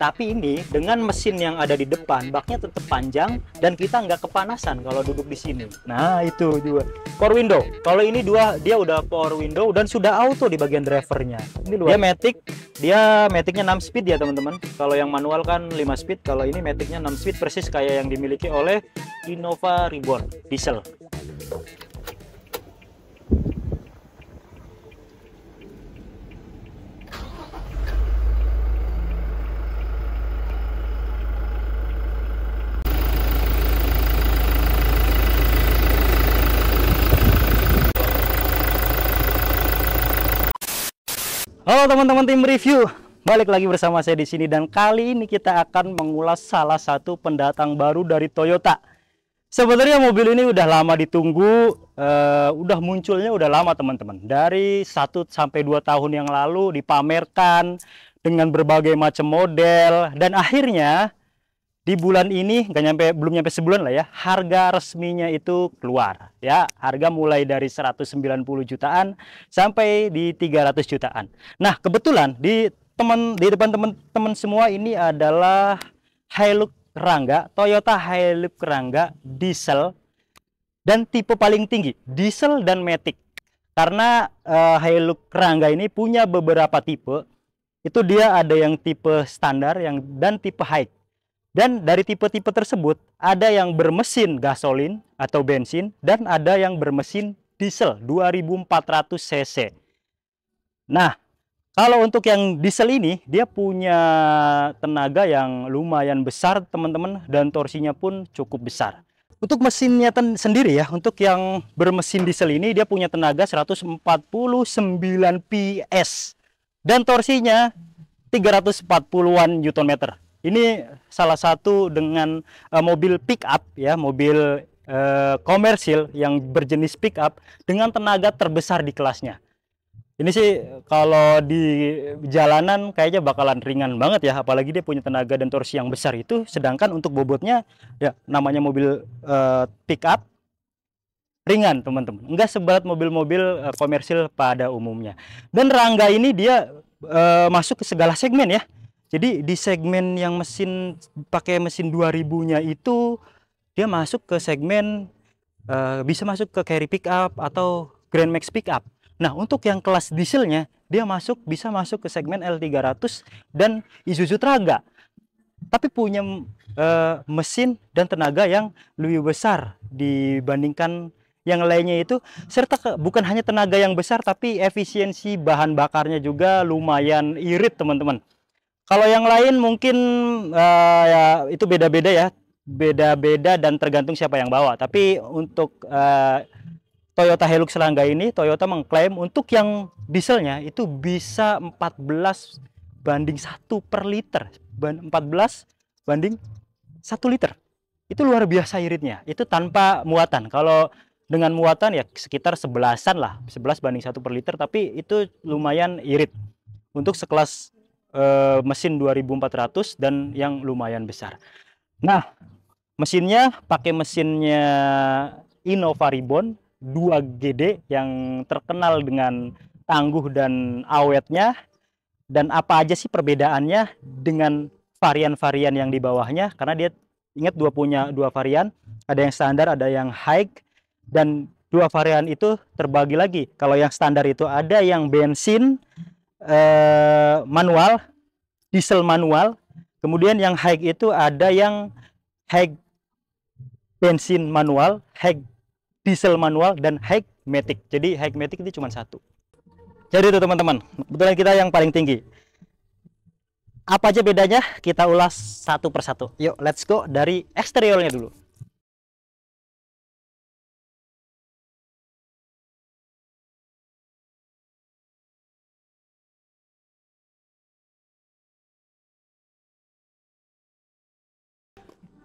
Tapi ini dengan mesin yang ada di depan, baknya tetap panjang dan kita nggak kepanasan kalau duduk di sini. Nah itu juga power window. Kalau ini dia udah power window dan sudah auto di bagian drivernya. Ini luar. Dia maticnya 6 speed ya teman-teman. Kalau yang manual kan 5 speed, kalau ini maticnya 6 speed persis kayak yang dimiliki oleh Innova Reborn diesel. Halo teman-teman tim review, balik lagi bersama saya di sini dan kali ini kita akan mengulas salah satu pendatang baru dari Toyota. Sebenarnya mobil ini udah lama ditunggu, udah munculnya udah lama teman-teman. Dari 1 sampai 2 tahun yang lalu dipamerkan dengan berbagai macam model dan akhirnya di bulan ini belum nyampe sebulan lah ya, harga resminya itu keluar ya. Harga mulai dari 190 jutaan sampai di 300 jutaan. Nah, kebetulan di depan teman-teman semua ini adalah Hilux Rangga, Toyota Hilux Rangga diesel dan tipe paling tinggi, diesel dan matic. Karena Hilux Rangga ini punya beberapa tipe. Itu dia ada yang tipe standar dan tipe high. Dan dari tipe-tipe tersebut ada yang bermesin gasolin atau bensin dan ada yang bermesin diesel 2400 cc. Nah, kalau untuk yang diesel ini dia punya tenaga yang lumayan besar teman-teman dan torsinya pun cukup besar. Untuk mesinnya sendiri ya, untuk yang bermesin diesel ini dia punya tenaga 149 PS dan torsinya 340-an Nm. Ini salah satu dengan mobil pick up ya, mobil komersil yang berjenis pick up dengan tenaga terbesar di kelasnya. Ini sih kalau di jalanan kayaknya bakalan ringan banget ya, apalagi dia punya tenaga dan torsi yang besar itu. Sedangkan untuk bobotnya ya namanya mobil pick up ringan teman-teman, enggak seberat mobil-mobil komersil pada umumnya. Dan Rangga ini dia masuk ke segala segmen ya. Jadi di segmen yang pakai mesin 2000-nya itu dia masuk ke segmen bisa masuk ke carry pickup atau Grand Max pickup. Nah, untuk yang kelas dieselnya dia bisa masuk ke segmen L300 dan Isuzu Traga. Tapi punya mesin dan tenaga yang lebih besar dibandingkan yang lainnya itu, serta bukan hanya tenaga yang besar tapi efisiensi bahan bakarnya juga lumayan irit teman-teman. Kalau yang lain mungkin ya itu beda-beda ya, beda-beda dan tergantung siapa yang bawa. Tapi untuk Toyota Hilux Rangga ini, Toyota mengklaim untuk yang dieselnya itu bisa 14:1 per liter, 14:1 liter. Itu luar biasa iritnya. Itu tanpa muatan. Kalau dengan muatan ya sekitar 11-an lah, 11:1 per liter. Tapi itu lumayan irit untuk sekelas mesin 2400 dan yang lumayan besar. Nah, mesinnya pakai mesinnya Innova Reborn 2GD yang terkenal dengan tangguh dan awetnya. Dan apa aja sih perbedaannya dengan varian-varian yang di bawahnya? Karena dia ingat punya dua varian, ada yang standar, ada yang high, dan dua varian itu terbagi lagi. Kalau yang standar itu ada yang bensin manual, diesel manual. Kemudian yang high itu ada yang high bensin manual, high diesel manual, dan high matic. Jadi high matic itu cuma satu. Jadi itu teman-teman, kebetulan kita yang paling tinggi. Apa aja bedanya? Kita ulas satu persatu. Yuk, let's go dari eksteriornya dulu.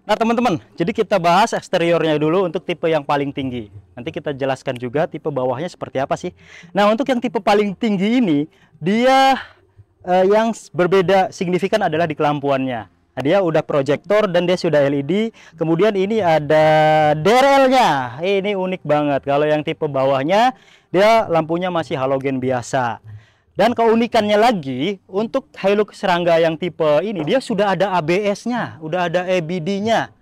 Nah teman-teman, jadi kita bahas eksteriornya dulu untuk tipe yang paling tinggi. Nanti kita jelaskan juga tipe bawahnya seperti apa sih. Nah untuk yang tipe paling tinggi ini, dia yang berbeda signifikan adalah di kelampuannya. Nah, dia udah proyektor dan dia sudah LED. Kemudian ini ada DRL-nya. Ini unik banget. Kalau yang tipe bawahnya, dia lampunya masih halogen biasa. Dan keunikannya lagi, untuk Hilux Serangga yang tipe ini, dia sudah ada ABS-nya, udah ada EBD-nya,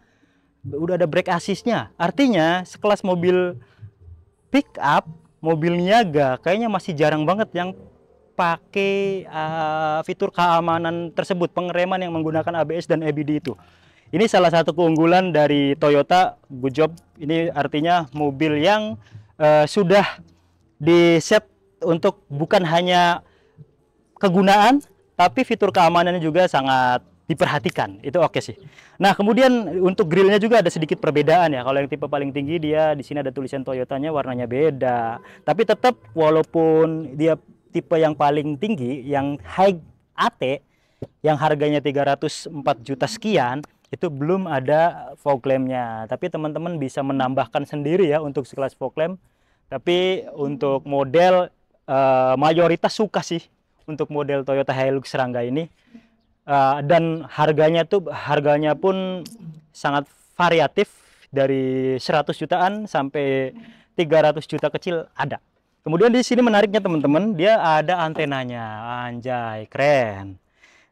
udah ada brake assist-nya. Artinya, sekelas mobil pick up, mobil niaga, kayaknya masih jarang banget yang pakai fitur keamanan tersebut, pengereman yang menggunakan ABS dan EBD itu. Ini salah satu keunggulan dari Toyota. Good job. Ini artinya mobil yang sudah di set untuk bukan hanya kegunaan, tapi fitur keamanannya juga sangat diperhatikan. Itu oke sih. Nah, kemudian untuk grillnya juga ada sedikit perbedaan ya. Kalau yang tipe paling tinggi, dia di sini ada tulisan Toyotanya, warnanya beda. Tapi tetap walaupun dia tipe yang paling tinggi, yang high AT, yang harganya 304 juta sekian, itu belum ada fog lamp-nya. Tapi teman-teman bisa menambahkan sendiri ya untuk sekelas fog lamp. Tapi untuk model mayoritas suka sih untuk model Toyota Hilux Serangga ini. Dan harganya pun sangat variatif, dari 100 jutaan sampai 300 juta kecil ada. Kemudian di sini menariknya teman-teman, dia ada antenanya. Anjay, keren.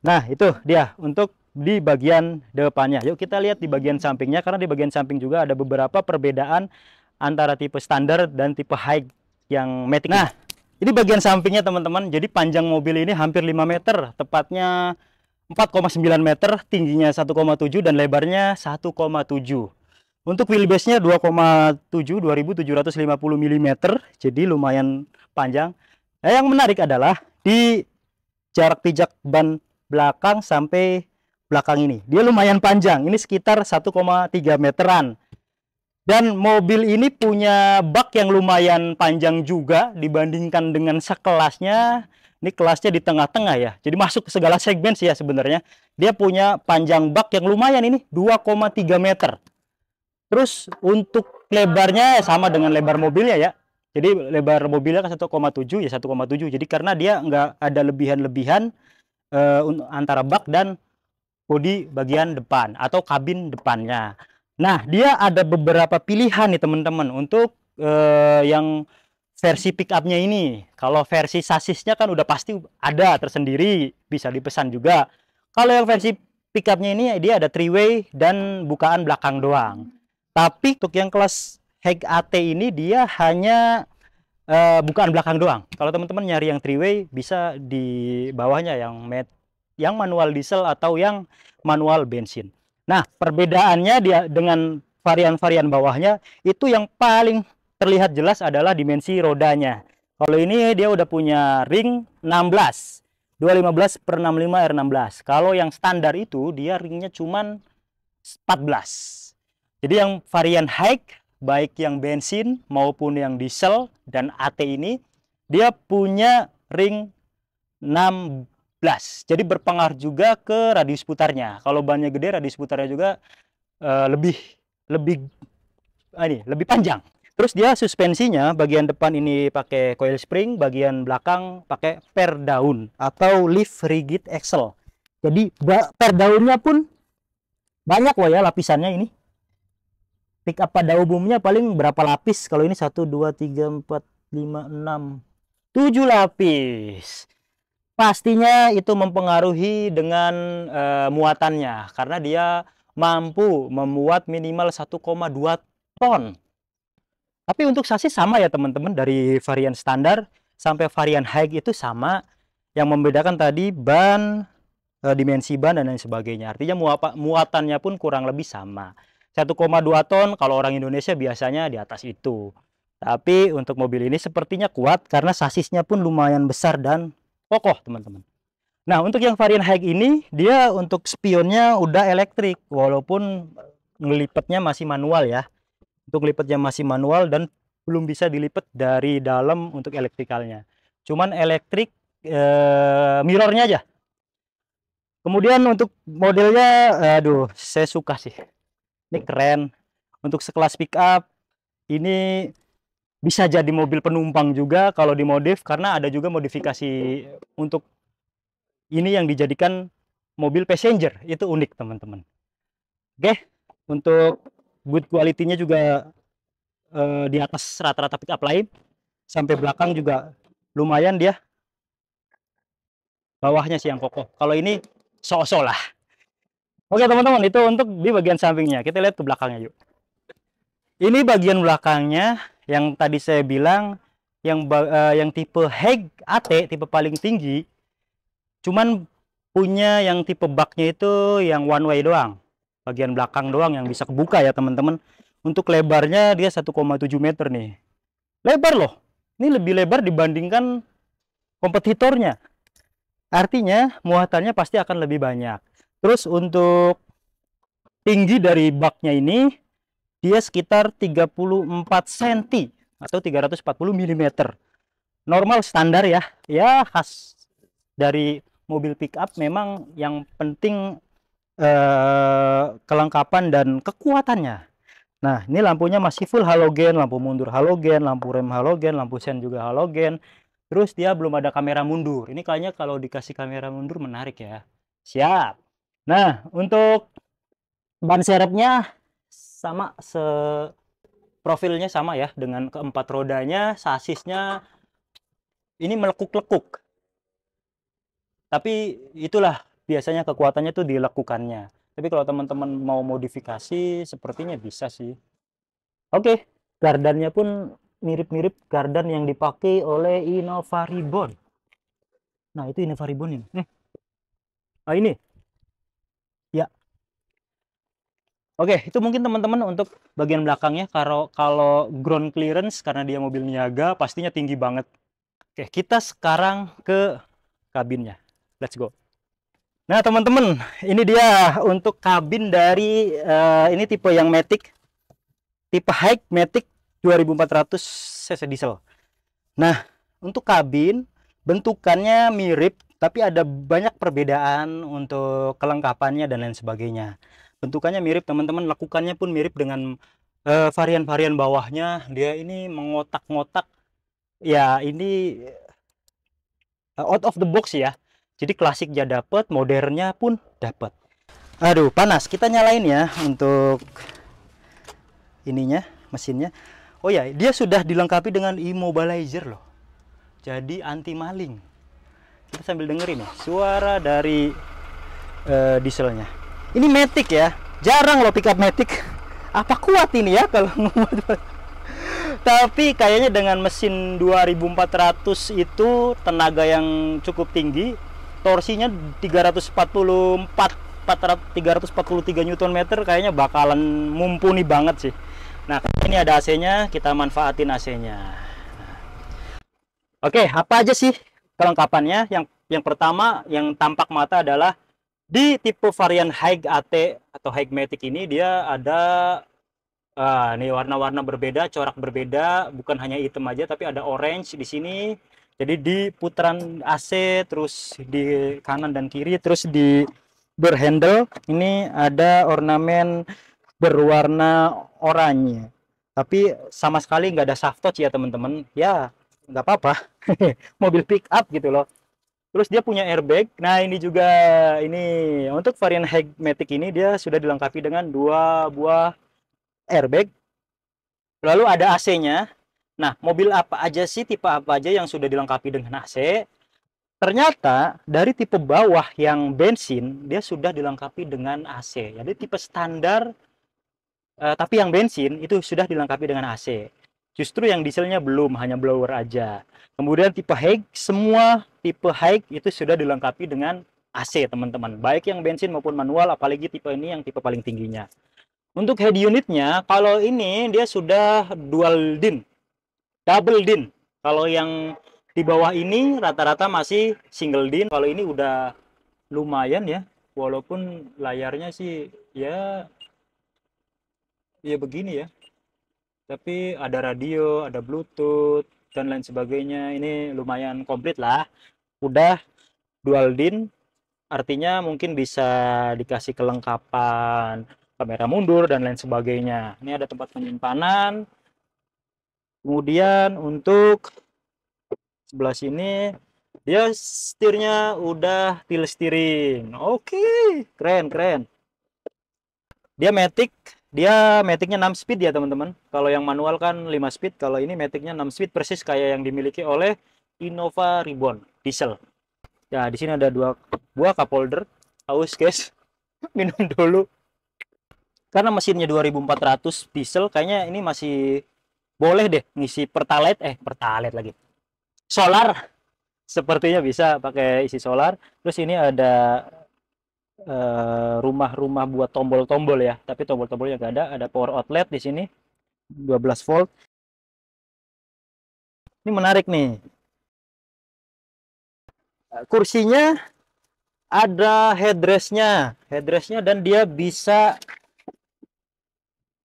Nah, itu dia untuk di bagian depannya. Yuk kita lihat di bagian sampingnya, karena di bagian samping juga ada beberapa perbedaan antara tipe standar dan tipe high yang Matic. Nah, ini bagian sampingnya teman-teman. Jadi panjang mobil ini hampir 5 meter, tepatnya 4,9 meter, tingginya 1,7 dan lebarnya 1,7. Untuk wheelbase-nya 2,7, 2750 mm, jadi lumayan panjang. Nah, yang menarik adalah di jarak pijak ban belakang sampai belakang ini, dia lumayan panjang. Ini sekitar 1,3 meteran. Dan mobil ini punya bak yang lumayan panjang juga dibandingkan dengan sekelasnya. Ini kelasnya di tengah-tengah ya. Jadi masuk ke segala segmen sih ya sebenarnya. Dia punya panjang bak yang lumayan ini, 2,3 meter. Terus untuk lebarnya sama dengan lebar mobilnya ya. Jadi lebar mobilnya kan 1,7 ya 1,7. Jadi karena dia nggak ada lebihan-lebihan antara bak dan bodi bagian depan atau kabin depannya. Nah, dia ada beberapa pilihan nih teman-teman untuk yang versi pickupnya ini. Kalau versi sasisnya kan udah pasti ada tersendiri, bisa dipesan juga. Kalau yang versi pickupnya ini dia ada three-way dan bukaan belakang doang. Tapi untuk yang kelas High AT ini dia hanya bukaan belakang doang. Kalau teman-teman nyari yang three-way bisa di bawahnya yang manual diesel atau yang manual bensin. Nah, perbedaannya dia dengan varian-varian bawahnya itu yang paling terlihat jelas adalah dimensi rodanya. Kalau ini dia udah punya ring 16, 215 per 65 R16. Kalau yang standar itu dia ringnya cuman 14. Jadi yang varian high, baik yang bensin maupun yang diesel dan AT ini, dia punya ring 16. Jadi berpengaruh juga ke radius putarnya. Kalau bannya gede, radius putarnya juga lebih panjang. Terus dia suspensinya bagian depan ini pakai coil spring, bagian belakang pakai per daun atau lift rigid axle. Jadi per daunnya pun banyak loh ya lapisannya ini. Pick up pada umumnya paling berapa lapis? Kalau ini 1 2 3 4 5 6 7 lapis. Pastinya itu mempengaruhi dengan muatannya, karena dia mampu memuat minimal 1,2 ton. Tapi untuk sasis sama ya teman-teman, dari varian standar sampai varian high itu sama. Yang membedakan tadi ban, dimensi ban dan lain sebagainya. Artinya muatannya pun kurang lebih sama. 1,2 ton kalau orang Indonesia biasanya di atas itu. Tapi untuk mobil ini sepertinya kuat karena sasisnya pun lumayan besar dan kokoh teman-teman. Nah, untuk yang varian high ini dia untuk spionnya udah elektrik, walaupun ngelipetnya masih manual ya. Untuk lipetnya masih manual dan belum bisa dilipet dari dalam untuk elektrikalnya. Cuman elektrik mirrornya aja. Kemudian untuk modelnya, aduh, saya suka sih. Ini keren. Untuk sekelas pickup ini bisa jadi mobil penumpang juga kalau dimodif, karena ada juga modifikasi untuk ini yang dijadikan mobil passenger. Itu unik teman-teman. Oke, untuk good quality-nya juga di atas rata-rata pickup lain. Sampai belakang juga lumayan dia. bawahnya sih yang kokoh. Kalau ini sok-sok lah. Oke teman-teman, itu untuk di bagian sampingnya. Kita lihat ke belakangnya yuk. Ini bagian belakangnya yang tadi saya bilang yang tipe Haig AT, tipe paling tinggi. Cuman punya yang tipe baknya itu yang one way doang. Bagian belakang doang yang bisa kebuka ya teman-teman. Untuk lebarnya dia 1,7 meter nih. Lebar loh. Ini lebih lebar dibandingkan kompetitornya. Artinya muatannya pasti akan lebih banyak. Terus untuk tinggi dari baknya ini dia sekitar 34 cm atau 340 mm. Normal standar ya. Ya khas dari mobil pickup memang yang penting kelengkapan dan kekuatannya. Nah, ini lampunya masih full halogen, lampu mundur halogen, lampu rem halogen, lampu sen juga halogen. Terus dia belum ada kamera mundur. Ini kayaknya kalau dikasih kamera mundur menarik ya. Siap. Nah, untuk ban serepnya sama, profilnya sama ya dengan keempat rodanya, sasisnya ini melekuk-lekuk. Tapi itulah biasanya kekuatannya tuh dilekukannya. Tapi kalau teman-teman mau modifikasi sepertinya bisa sih. Oke, gardannya pun mirip-mirip gardan yang dipakai oleh Innova Reborn. Nah, itu Innova Reborn ini. Nah, ini. Ya. Oke, itu mungkin teman-teman untuk bagian belakangnya. Kalau ground clearance karena dia mobil niaga pastinya tinggi banget. Oke, kita sekarang ke kabinnya. Let's go. Nah, teman-teman, ini dia untuk kabin dari ini tipe yang Matic. Tipe Haig Matic 2400 cc diesel. Nah, untuk kabin bentukannya mirip, tapi ada banyak perbedaan untuk kelengkapannya dan lain sebagainya. Bentukannya mirip teman-teman, lekukannya pun mirip dengan varian-varian bawahnya. Dia ini mengotak-ngotak. Ya, ini out of the box ya. Jadi klasiknya dapat, modernnya pun dapat. Aduh, panas. Kita nyalain ya untuk ininya, mesinnya. Oh ya, dia sudah dilengkapi dengan immobilizer loh. Jadi anti maling. Kita sambil dengerin nih suara dari dieselnya. Ini Matic ya. Jarang loh pickup Matic. Apa kuat ini ya kalau ngomong. Tapi kayaknya dengan mesin 2400 itu tenaga yang cukup tinggi, torsinya 343 Nm kayaknya bakalan mumpuni banget sih. Nah, ini ada AC-nya, kita manfaatin AC-nya. Oke, apa aja sih kelengkapannya? Yang pertama yang tampak mata adalah di tipe varian Haig AT atau Haig Matic ini dia ada nih warna-warna berbeda, corak berbeda, bukan hanya hitam aja tapi ada orange di sini. Jadi di putaran AC, terus di kanan dan kiri, terus di berhandle ini ada ornamen berwarna oranye. Tapi sama sekali nggak ada soft touch ya teman-teman. Ya nggak apa-apa. Mobil pick up gitu loh. Terus dia punya airbag. Nah ini juga, ini untuk varian Haig Matic ini dia sudah dilengkapi dengan 2 buah airbag. Lalu ada AC-nya. Nah, mobil apa aja sih, tipe apa aja yang sudah dilengkapi dengan AC? Ternyata dari tipe bawah yang bensin dia sudah dilengkapi dengan AC. Jadi tipe standar tapi yang bensin itu sudah dilengkapi dengan AC. Justru yang dieselnya belum, hanya blower aja. Kemudian tipe Haig, semua tipe Haig itu sudah dilengkapi dengan AC teman-teman. Baik yang bensin maupun manual, apalagi tipe ini yang tipe paling tingginya. Untuk head unitnya, kalau ini dia sudah dual din, double din. Kalau yang di bawah ini rata-rata masih single din. Kalau ini udah lumayan ya, walaupun layarnya sih ya begini ya. Tapi ada radio, ada Bluetooth dan lain sebagainya. Ini lumayan komplit lah. Udah dual din, artinya mungkin bisa dikasih kelengkapan kamera mundur dan lain sebagainya. Ini ada tempat penyimpanan. Kemudian untuk sebelah sini dia setirnya udah tilt steering. Oke, keren. Dia Maticnya 6 speed ya teman-teman. Kalau yang manual kan 5 speed, kalau ini Maticnya 6 speed persis kayak yang dimiliki oleh Innova Reborn diesel. Ya, di sini ada 2 cup holder. Haus, guys. Minum dulu. Karena mesinnya 2400 diesel, kayaknya ini masih boleh deh ngisi pertalite lagi. Solar. Sepertinya bisa pakai isi solar. Terus ini ada rumah-rumah buat tombol-tombol ya, tapi tombol-tombolnya nggak ada. Ada power outlet di sini 12 volt. Ini menarik nih, kursinya ada headrestnya dan dia bisa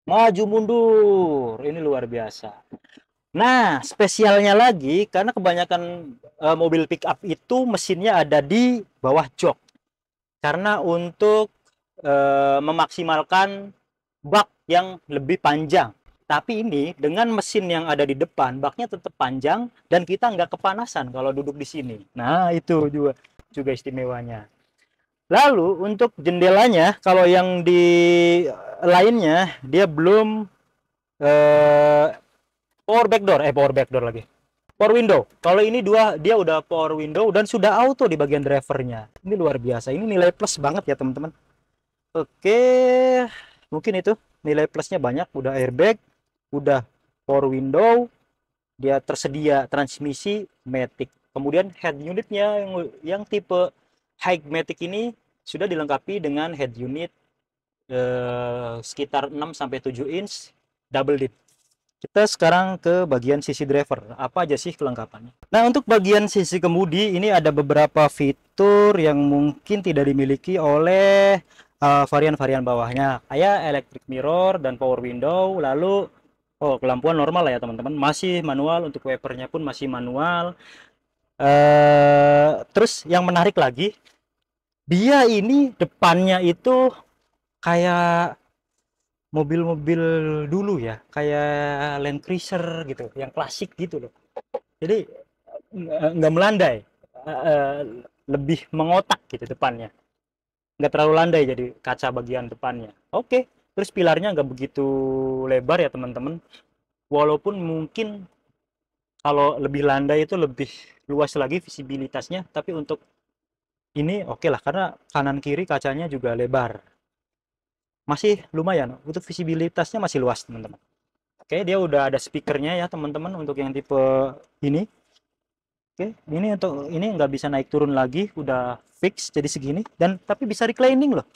maju mundur. Ini luar biasa. Nah, spesialnya lagi karena kebanyakan mobil pick up itu mesinnya ada di bawah jok, karena untuk memaksimalkan bak yang lebih panjang. Tapi ini dengan mesin yang ada di depan, baknya tetap panjang dan kita nggak kepanasan kalau duduk di sini. Nah, itu juga istimewanya. Lalu untuk jendelanya, kalau yang di lainnya dia belum eh, power backdoor lagi. Power window. Kalau ini dia udah power window dan sudah auto di bagian drivernya. Ini luar biasa. Ini nilai plus banget ya teman-teman. Oke, mungkin itu nilai plusnya banyak. Udah airbag, udah power window, dia tersedia transmisi matic. Kemudian head unitnya yang tipe high matic ini sudah dilengkapi dengan head unit sekitar 6 sampai 7 inch double dip. Kita sekarang ke bagian sisi driver. Apa aja sih kelengkapannya? Nah, untuk bagian sisi kemudi ini ada beberapa fitur yang mungkin tidak dimiliki oleh varian-varian bawahnya. Kayak electric mirror dan power window. Lalu, lampuan normal lah ya teman-teman. Masih manual, untuk wipernya pun masih manual. Terus yang menarik lagi, dia ini depannya itu kayak mobil-mobil dulu ya, kayak Land Cruiser gitu, yang klasik gitu loh. Jadi nggak melandai, lebih mengotak gitu depannya, nggak terlalu landai jadi kaca bagian depannya. Oke, terus pilarnya nggak begitu lebar ya teman-teman, walaupun mungkin kalau lebih landai itu lebih luas lagi visibilitasnya, tapi untuk ini oke lah karena kanan kiri kacanya juga lebar, masih lumayan untuk visibilitasnya, masih luas teman-teman. Oke, dia udah ada speakernya ya teman-teman untuk yang tipe ini. Oke, ini untuk ini nggak bisa naik turun lagi, udah fix jadi segini dan tapi bisa reclining loh.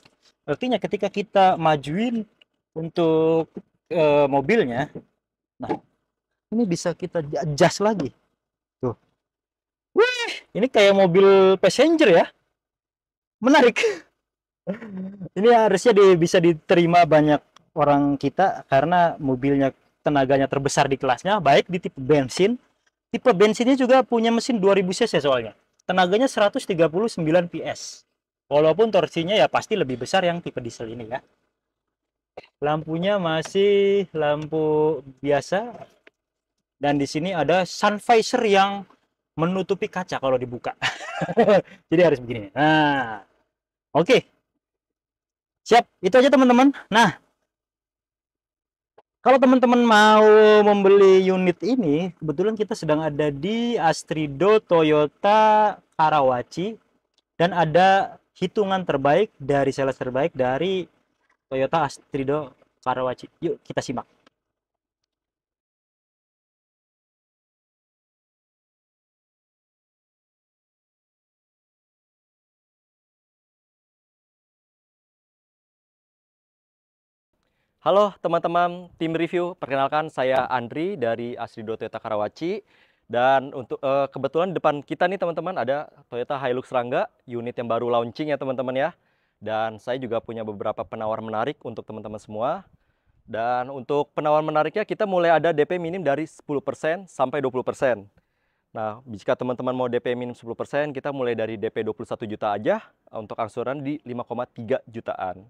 Artinya ketika kita majuin untuk mobilnya, nah ini bisa kita adjust lagi. Tuh. Wih, ini kayak mobil passenger ya. Menarik. Ini harusnya bisa diterima banyak orang kita karena mobilnya tenaganya terbesar di kelasnya, baik di tipe bensin. Tipe bensinnya juga punya mesin 2000 cc soalnya. Tenaganya 139 PS. Walaupun torsinya ya pasti lebih besar yang tipe diesel ini ya. Lampunya masih lampu biasa. Dan di sini ada sun visor yang menutupi kaca kalau dibuka. Jadi harus begini. Nah, oke. Siap. Itu aja teman-teman. Nah, kalau teman-teman mau membeli unit ini, kebetulan kita sedang ada di Astrido Toyota Karawaci dan ada hitungan terbaik dari sales terbaik dari Toyota Astrido Karawaci. Yuk kita simak. Halo teman-teman tim review, perkenalkan saya Andri dari Astrido Toyota Karawaci. Dan untuk kebetulan di depan kita nih teman-teman ada Toyota Hilux Rangga, unit yang baru launching ya teman-teman ya. Dan saya juga punya beberapa penawar menarik untuk teman-teman semua. Dan untuk penawar menariknya kita mulai ada DP minim dari 10% sampai 20%. Nah, jika teman-teman mau DP minim 10%, kita mulai dari DP 21 juta aja untuk angsuran di 5,3 jutaan.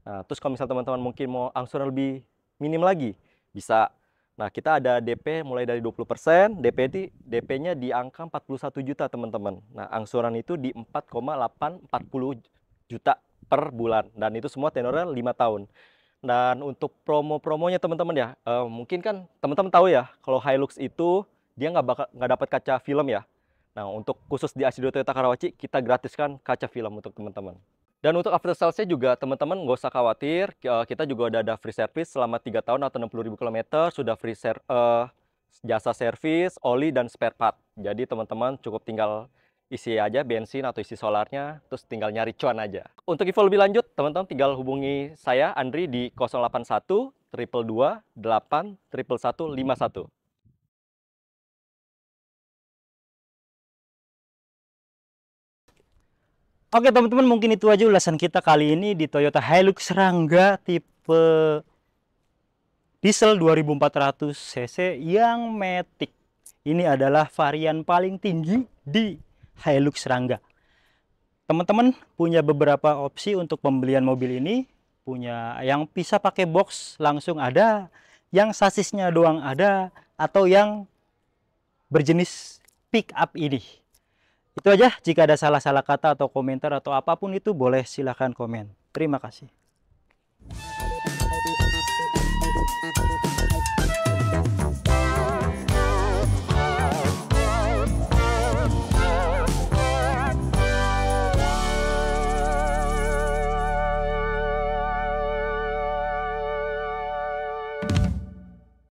Nah, terus kalau misal teman-teman mungkin mau angsuran lebih minim lagi, bisa. Nah, kita ada DP mulai dari 20%, DP-nya di angka 41 juta teman-teman. Nah, angsuran itu di 4,840 juta per bulan. Dan itu semua tenornya 5 tahun. Dan untuk promo-promonya teman-teman ya, mungkin kan teman-teman tahu ya, kalau Hilux itu dia nggak dapat kaca film ya. Nah, untuk khusus di Asrido Toyota Karawaci, kita gratiskan kaca film untuk teman-teman. Dan untuk after sales-nya juga teman-teman nggak usah khawatir, kita juga udah ada free service selama 3 tahun atau 60.000 kilometer, sudah jasa servis, oli, dan spare part. Jadi teman-teman cukup tinggal isi aja bensin atau isi solarnya, terus tinggal nyari cuan aja. Untuk info lebih lanjut, teman-teman tinggal hubungi saya, Andri, di 081 222 8 11151. Oke teman-teman, mungkin itu aja ulasan kita kali ini di Toyota Hilux Rangga tipe diesel 2400 cc yang matic. Ini adalah varian paling tinggi di Hilux Rangga. Teman-teman punya beberapa opsi untuk pembelian mobil ini. Punya yang bisa pakai box langsung ada, yang sasisnya doang ada, atau yang berjenis pick up ini. Itu aja, jika ada salah-salah kata atau komentar atau apapun itu boleh silahkan komen. Terima kasih.